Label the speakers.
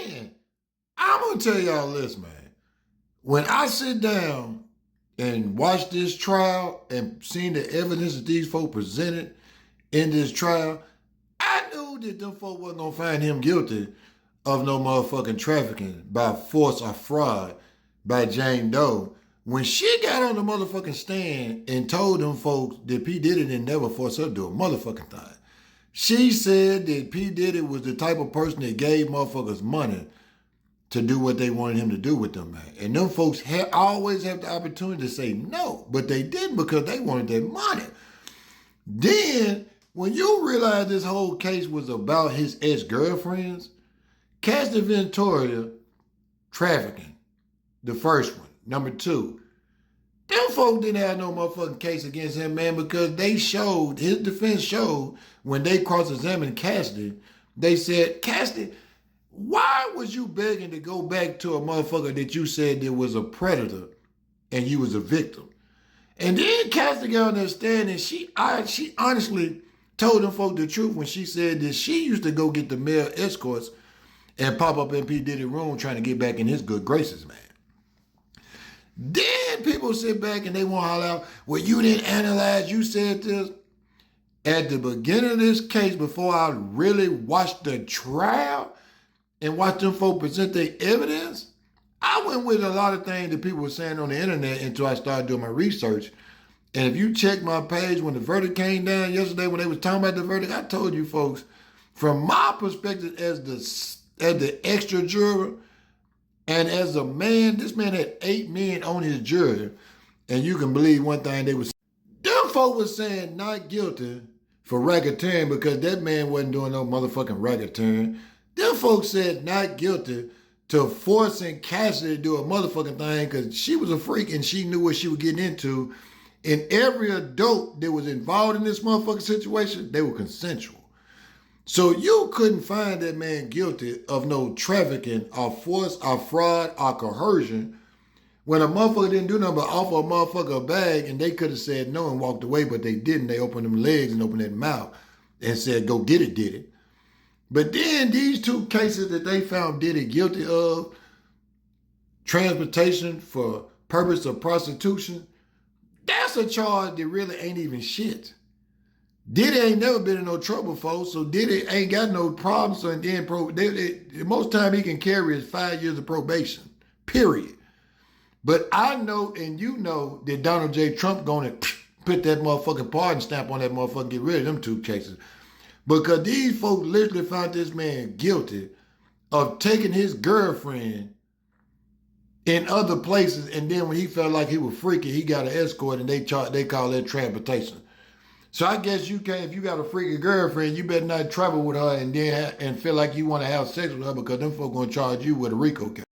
Speaker 1: man, I'm gonna tell y'all this, man. When I sit down and watch this trial and seeing the evidence that these folks presented in this trial, I knew that them folks wasn't gonna find him guilty of no motherfucking trafficking by force or fraud by Jane Doe. When she got on the motherfucking stand and told them folks that P. Diddy didn't never force her to do a motherfucking thing, she said that P. Diddy was the type of person that gave motherfuckers money to do what they wanted him to do with them, man. And them folks always have the opportunity to say no, but they didn't because they wanted their money. Then, when you realize this whole case was about his ex-girlfriends, Cassie Ventura, trafficking, the first one. Number two, them folks didn't have no motherfucking case against him, man, because his defense showed, when they cross-examined Cassidy, they said, Cassidy, why was you begging to go back to a motherfucker that you said that was a predator and you was a victim? And then Cassidy got on that stand and she honestly told them folks the truth when she said that she used to go get the male escorts and pop up in P. Diddy's room trying to get back in his good graces, man. Then people sit back and they want to holler out, well, you didn't analyze, you said this. At the beginning of this case, before I really watched the trial and watched them folks present their evidence, I went with a lot of things that people were saying on the internet until I started doing my research. And if you check my page when the verdict came down yesterday, when they was talking about the verdict, I told you folks, from my perspective as the extra juror, and as a man, this man had 8 men on his jury. And you can believe one thing they was, them folk was saying not guilty for racketeering because that man wasn't doing no motherfucking racketeering. Them folks said not guilty to forcing Cassidy to do a motherfucking thing because she was a freak and she knew what she was getting into. And every adult that was involved in this motherfucking situation, they were consensual. So you couldn't find that man guilty of no trafficking or force or fraud or coercion when a motherfucker didn't do nothing but offer a motherfucker a bag and they could have said no and walked away, but they didn't. They opened them legs and opened that mouth and said, go get it, Diddy. But then these 2 cases that they found Diddy guilty of, transportation for purpose of prostitution, that's a charge that really ain't even shit. Diddy ain't never been in no trouble, folks, so Diddy ain't got no problems. So then the most time he can carry is 5 years of probation, period. But I know and you know that Donald J. Trump gonna put that motherfucking pardon stamp on that motherfucker and get rid of them 2 cases. Because these folks literally found this man guilty of taking his girlfriend in other places, and then when he felt like he was freaky, he got an escort and they call that transportation. So I guess you can't, if you got a freaky girlfriend, you better not travel with her and feel like you want to have sex with her because them folks gonna charge you with a RICO case.